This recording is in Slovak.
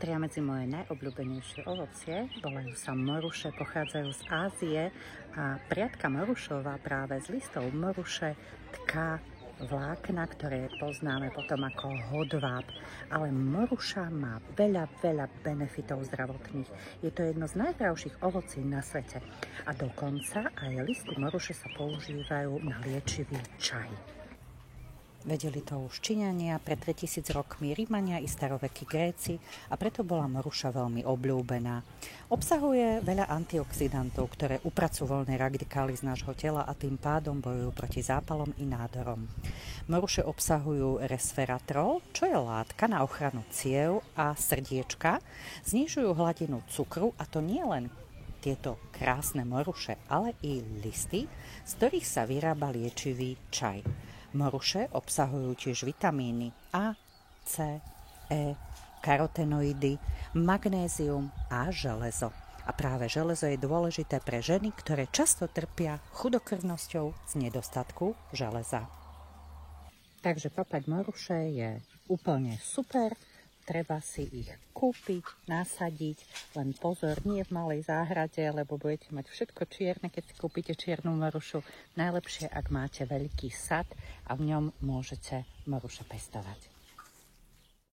Patria medzi moje najobľúbenejšie ovocie, volajú sa moruše, pochádzajú z Ázie a priatka morušová práve z listov moruše tká vlákna, ktoré poznáme potom ako hodváb. Ale moruša má veľa benefitov zdravotných. Je to jedno z najzdravších ovocí na svete. A dokonca aj listy moruše sa používajú na liečivý čaj. Vedeli to už Číňania, pred 3000 rokmi Rímania i starovekí Gréci a preto bola moruša veľmi obľúbená. Obsahuje veľa antioxidantov, ktoré upracujú voľné radikály z nášho tela a tým pádom bojujú proti zápalom i nádorom. Moruše obsahujú resveratrol, čo je látka na ochranu ciev a srdiečka, znižujú hladinu cukru a to nie len tieto krásne moruše, ale i listy, z ktorých sa vyrába liečivý čaj. Moruše obsahujú tiež vitamíny A, C, E, karotenoidy, magnézium a železo. A práve železo je dôležité pre ženy, ktoré často trpia chudokrvnosťou z nedostatku železa. Takže papať moruše je úplne super. Treba si ich kúpiť, nasadiť, len pozor, nie v malej záhrade, lebo budete mať všetko čierne, keď si kúpite čiernu morušu. Najlepšie, ak máte veľký sad a v ňom môžete moruše pestovať.